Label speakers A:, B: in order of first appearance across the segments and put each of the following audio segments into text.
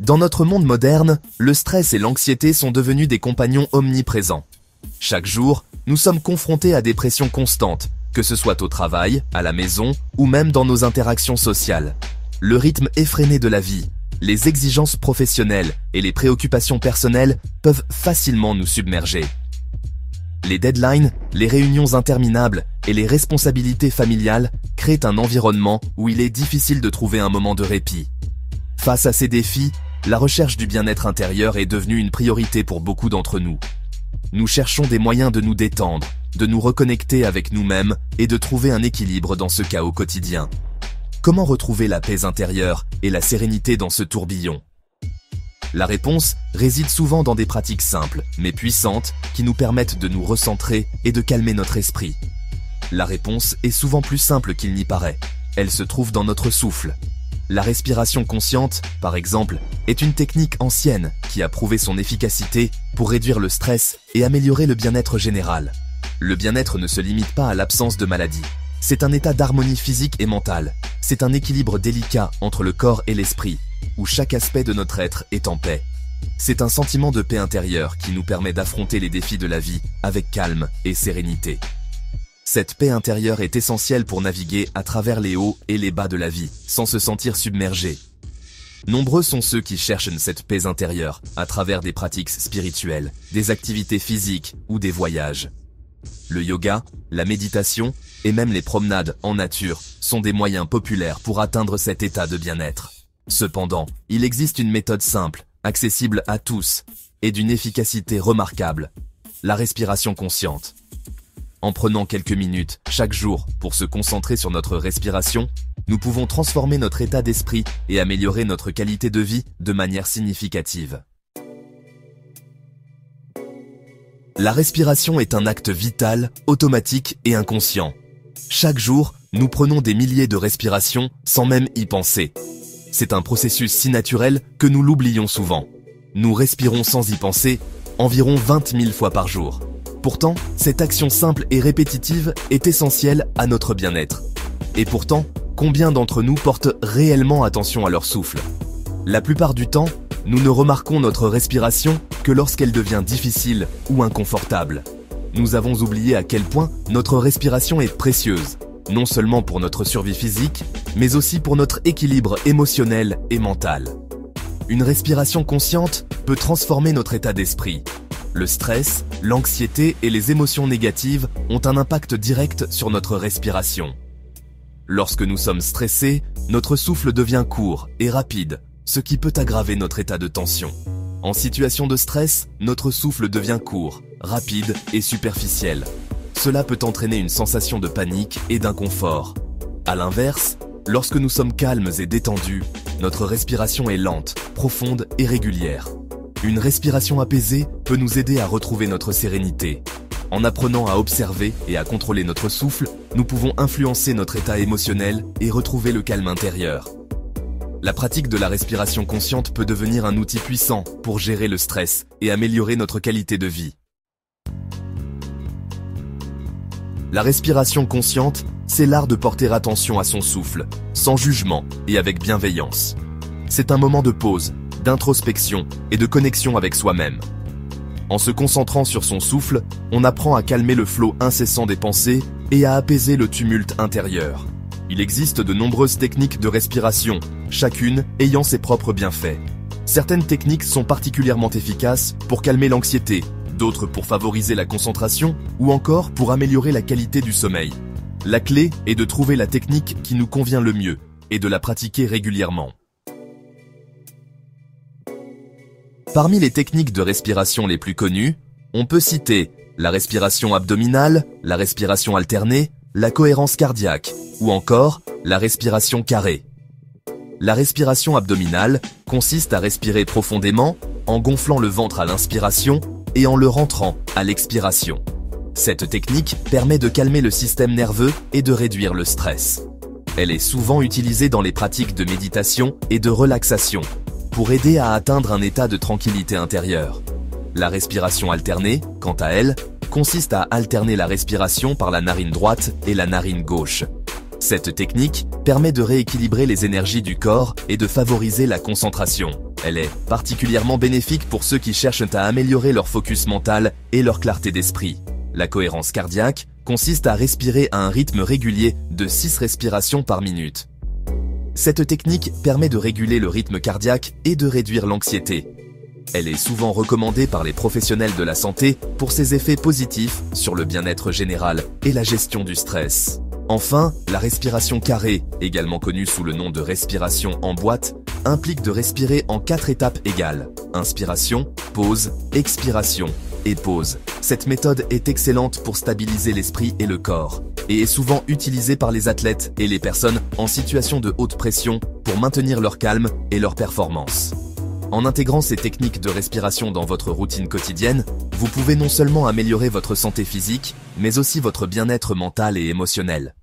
A: Dans notre monde moderne, le stress et l'anxiété sont devenus des compagnons omniprésents. Chaque jour, nous sommes confrontés à des pressions constantes, que ce soit au travail, à la maison ou même dans nos interactions sociales. Le rythme effréné de la vie, les exigences professionnelles et les préoccupations personnelles peuvent facilement nous submerger. Les deadlines, les réunions interminables et les responsabilités familiales créent un environnement où il est difficile de trouver un moment de répit. Face à ces défis, la recherche du bien-être intérieur est devenue une priorité pour beaucoup d'entre nous. Nous cherchons des moyens de nous détendre, de nous reconnecter avec nous-mêmes et de trouver un équilibre dans ce chaos quotidien. Comment retrouver la paix intérieure et la sérénité dans ce tourbillon? La réponse réside souvent dans des pratiques simples, mais puissantes, qui nous permettent de nous recentrer et de calmer notre esprit. La réponse est souvent plus simple qu'il n'y paraît. Elle se trouve dans notre souffle. La respiration consciente, par exemple, est une technique ancienne qui a prouvé son efficacité pour réduire le stress et améliorer le bien-être général. Le bien-être ne se limite pas à l'absence de maladie. C'est un état d'harmonie physique et mentale. C'est un équilibre délicat entre le corps et l'esprit, où chaque aspect de notre être est en paix. C'est un sentiment de paix intérieure qui nous permet d'affronter les défis de la vie avec calme et sérénité. Cette paix intérieure est essentielle pour naviguer à travers les hauts et les bas de la vie, sans se sentir submergé. Nombreux sont ceux qui cherchent cette paix intérieure à travers des pratiques spirituelles, des activités physiques ou des voyages. Le yoga, la méditation et même les promenades en nature sont des moyens populaires pour atteindre cet état de bien-être. Cependant, il existe une méthode simple, accessible à tous, et d'une efficacité remarquable, la respiration consciente. En prenant quelques minutes chaque jour pour se concentrer sur notre respiration, nous pouvons transformer notre état d'esprit et améliorer notre qualité de vie de manière significative. La respiration est un acte vital, automatique et inconscient. Chaque jour, nous prenons des milliers de respirations sans même y penser. C'est un processus si naturel que nous l'oublions souvent. Nous respirons sans y penser environ 20 000 fois par jour. Pourtant, cette action simple et répétitive est essentielle à notre bien-être. Et pourtant, combien d'entre nous portent réellement attention à leur souffle? La plupart du temps, nous ne remarquons notre respiration que lorsqu'elle devient difficile ou inconfortable. Nous avons oublié à quel point notre respiration est précieuse, non seulement pour notre survie physique, mais aussi pour notre équilibre émotionnel et mental. Une respiration consciente peut transformer notre état d'esprit. Le stress, l'anxiété et les émotions négatives ont un impact direct sur notre respiration. Lorsque nous sommes stressés, notre souffle devient court et rapide, ce qui peut aggraver notre état de tension. En situation de stress, notre souffle devient court, rapide et superficiel. Cela peut entraîner une sensation de panique et d'inconfort. À l'inverse, lorsque nous sommes calmes et détendus, notre respiration est lente, profonde et régulière. Une respiration apaisée peut nous aider à retrouver notre sérénité. En apprenant à observer et à contrôler notre souffle, nous pouvons influencer notre état émotionnel et retrouver le calme intérieur. La pratique de la respiration consciente peut devenir un outil puissant pour gérer le stress et améliorer notre qualité de vie. La respiration consciente, c'est l'art de porter attention à son souffle, sans jugement et avec bienveillance. C'est un moment de pause, d'introspection et de connexion avec soi-même. En se concentrant sur son souffle, on apprend à calmer le flot incessant des pensées et à apaiser le tumulte intérieur. Il existe de nombreuses techniques de respiration, chacune ayant ses propres bienfaits. Certaines techniques sont particulièrement efficaces pour calmer l'anxiété, d'autres pour favoriser la concentration ou encore pour améliorer la qualité du sommeil. La clé est de trouver la technique qui nous convient le mieux et de la pratiquer régulièrement. Parmi les techniques de respiration les plus connues, on peut citer la respiration abdominale, la respiration alternée, la cohérence cardiaque ou encore la respiration carrée. La respiration abdominale consiste à respirer profondément en gonflant le ventre à l'inspiration et en le rentrant à l'expiration. Cette technique permet de calmer le système nerveux et de réduire le stress. Elle est souvent utilisée dans les pratiques de méditation et de relaxation pour aider à atteindre un état de tranquillité intérieure. La respiration alternée, quant à elle, consiste à alterner la respiration par la narine droite et la narine gauche. Cette technique permet de rééquilibrer les énergies du corps et de favoriser la concentration. Elle est particulièrement bénéfique pour ceux qui cherchent à améliorer leur focus mental et leur clarté d'esprit. La cohérence cardiaque consiste à respirer à un rythme régulier de 6 respirations par minute. Cette technique permet de réguler le rythme cardiaque et de réduire l'anxiété. Elle est souvent recommandée par les professionnels de la santé pour ses effets positifs sur le bien-être général et la gestion du stress. Enfin, la respiration carrée, également connue sous le nom de respiration en boîte, implique de respirer en 4 étapes égales. Inspiration, pause, expiration et pause. Cette méthode est excellente pour stabiliser l'esprit et le corps, et est souvent utilisée par les athlètes et les personnes en situation de haute pression pour maintenir leur calme et leur performance. En intégrant ces techniques de respiration dans votre routine quotidienne, vous pouvez non seulement améliorer votre santé physique, mais aussi votre bien-être mental et émotionnel.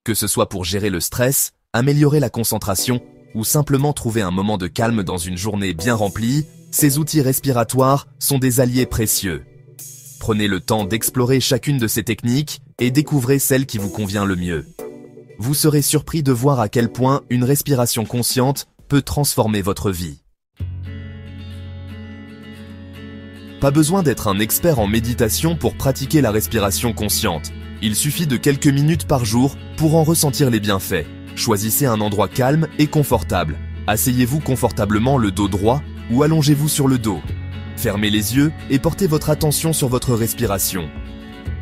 A: Que ce soit pour gérer le stress, améliorer la concentration, ou simplement trouver un moment de calme dans une journée bien remplie, ces outils respiratoires sont des alliés précieux. Prenez le temps d'explorer chacune de ces techniques et découvrez celle qui vous convient le mieux. Vous serez surpris de voir à quel point une respiration consciente peut transformer votre vie. Pas besoin d'être un expert en méditation pour pratiquer la respiration consciente. Il suffit de quelques minutes par jour pour en ressentir les bienfaits. Choisissez un endroit calme et confortable. Asseyez-vous confortablement le dos droit ou allongez-vous sur le dos. Fermez les yeux et portez votre attention sur votre respiration.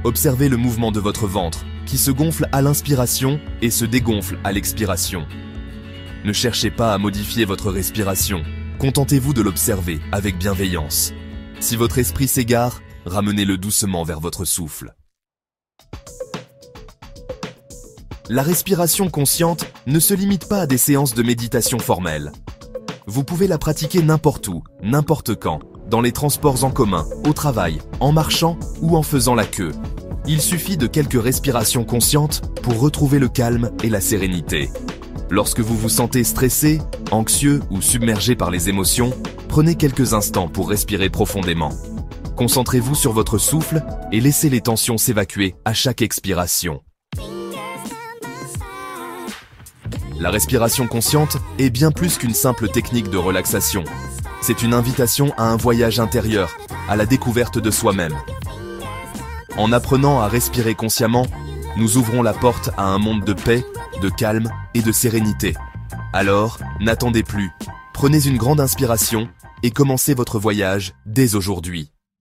A: Observez le mouvement de votre ventre, qui se gonfle à l'inspiration et se dégonfle à l'expiration. Ne cherchez pas à modifier votre respiration. Contentez-vous de l'observer avec bienveillance. Si votre esprit s'égare, ramenez-le doucement vers votre souffle. La respiration consciente ne se limite pas à des séances de méditation formelles. Vous pouvez la pratiquer n'importe où, n'importe quand, dans les transports en commun, au travail, en marchant ou en faisant la queue. Il suffit de quelques respirations conscientes pour retrouver le calme et la sérénité. Lorsque vous vous sentez stressé, anxieux ou submergé par les émotions, prenez quelques instants pour respirer profondément. Concentrez-vous sur votre souffle et laissez les tensions s'évacuer à chaque expiration. La respiration consciente est bien plus qu'une simple technique de relaxation. C'est une invitation à un voyage intérieur, à la découverte de soi-même. En apprenant à respirer consciemment, nous ouvrons la porte à un monde de paix, de calme et de sérénité. Alors, n'attendez plus, prenez une grande inspiration et commencez votre voyage dès aujourd'hui.